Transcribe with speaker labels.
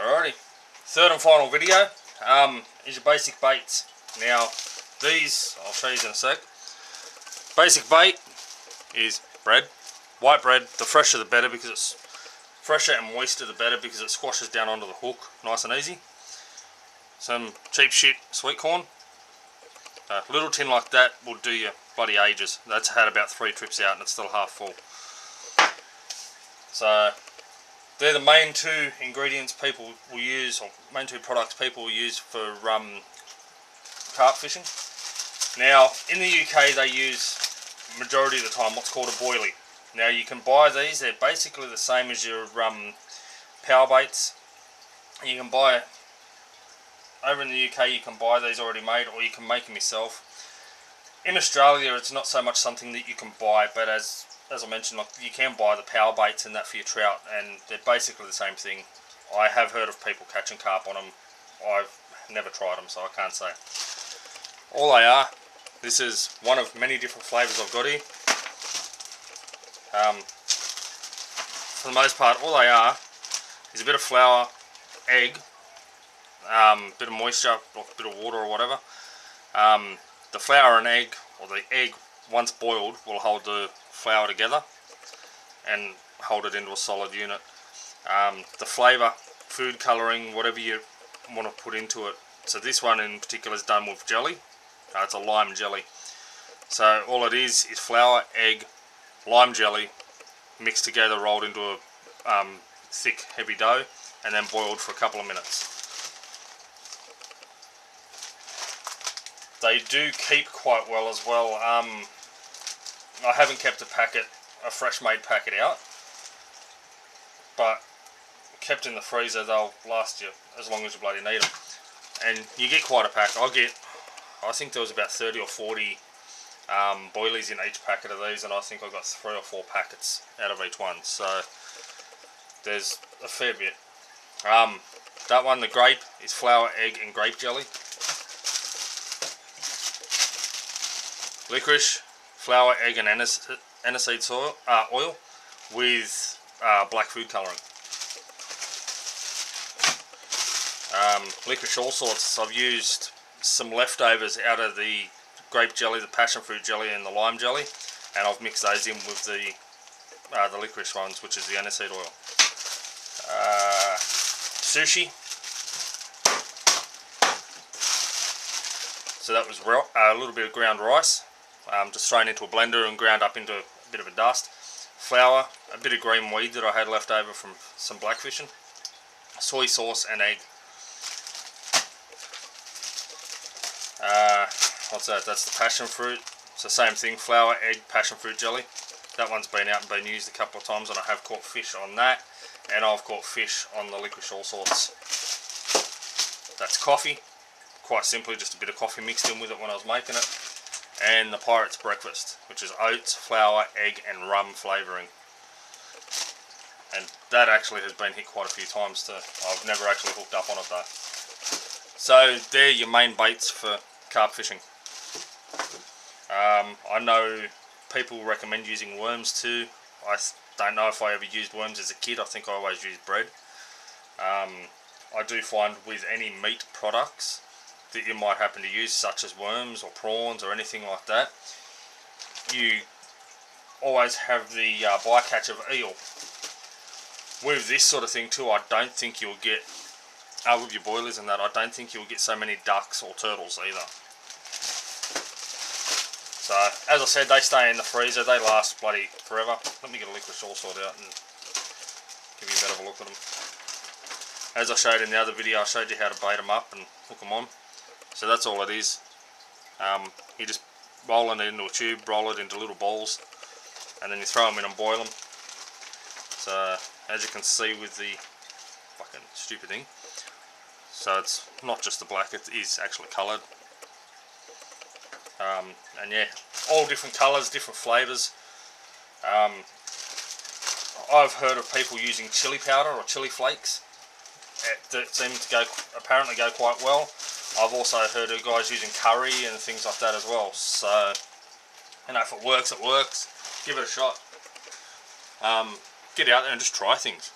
Speaker 1: Alrighty, third and final video is your basic baits. Now these, I'll show you in a sec. Basic bait is bread, white bread. The fresher the better, because it's fresher and moister the better, because it squashes down onto the hook nice and easy. Some cheap shit sweet corn. A little tin like that will do you bloody ages. That's had about 3 trips out and it's still half full. So they're the main 2 ingredients people will use, or main 2 products people will use for carp fishing. Now in the UK they use, majority of the time, what's called a boilie. Now you can buy these, they're basically the same as your power baits. You can buy, over in the UK you can buy these already made, or you can make them yourself. In Australia it's not so much something that you can buy, but as I mentioned, like, you can buy the power baits and that for your trout, and they're basically the same thing. I have heard of people catching carp on them. I've never tried them, so I can't say. All they are, this is one of many different flavours I've got here. For the most part, all they are is a bit of flour, egg, bit of moisture, or a bit of water or whatever. The flour and egg, or the egg once boiled, will hold the flour together and hold it into a solid unit. The flavour, food colouring, whatever you want to put into it. So this one in particular is done with jelly. It's a lime jelly. So all it is flour, egg, lime jelly mixed together, rolled into a thick heavy dough, and then boiled for a couple of minutes. They do keep quite well as well. I haven't kept a fresh made packet out, but kept in the freezer they'll last you as long as you bloody need them. And you get quite a pack. I think there was about 30 or 40 boilies in each packet of these, and I think I got 3 or 4 packets out of each one, so there's a fair bit. That one, the grape, is flour, egg and grape jelly. Licorice, flour, egg and aniseed oil with black food colouring. Licorice all sorts. I've used some leftovers out of the grape jelly, the passion fruit jelly and the lime jelly, and I've mixed those in with the licorice ones, which is the aniseed oil. Sushi. So that was a little bit of ground rice, just thrown into a blender and ground up into a bit of a dust. Flour, a bit of green weed that I had left over from some blackfishing, soy sauce and egg. What's that? That's the passion fruit. It's the same thing, flour, egg, passion fruit jelly. That one's been out and been used a couple of times, and I have caught fish on that, and I've caught fish on the licorice all sorts. That's coffee. Quite simply just a bit of coffee mixed in with it when I was making it. And the Pirate's Breakfast, which is oats, flour, egg and rum flavouring. And that actually has been hit quite a few times too. I've never actually hooked up on it though. So they're your main baits for carp fishing. I know people recommend using worms too. I don't know if I ever used worms as a kid. I think I always used bread. I do find with any meat products that you might happen to use, such as worms or prawns or anything like that, you always have the bycatch of eel. With this sort of thing too, I don't think you'll get, with your boilies and that, I don't think you'll get so many ducks or turtles either. So, as I said, they stay in the freezer, they last bloody forever. Let me get a licorice all sorted out and give you a better look at them. As I showed in the other video, I showed you how to bait them up and hook them on. So that's all it is. You just roll it into a tube, roll it into little balls, and then you throw them in and boil them. So as you can see with the fucking stupid thing, so it's not just the black, it is actually coloured. And yeah, all different colours, different flavours. I've heard of people using chili powder or chili flakes that seem to apparently go quite well. I've also heard of guys using curry and things like that as well. So, you know, if it works, it works. Give it a shot. Get out there and just try things.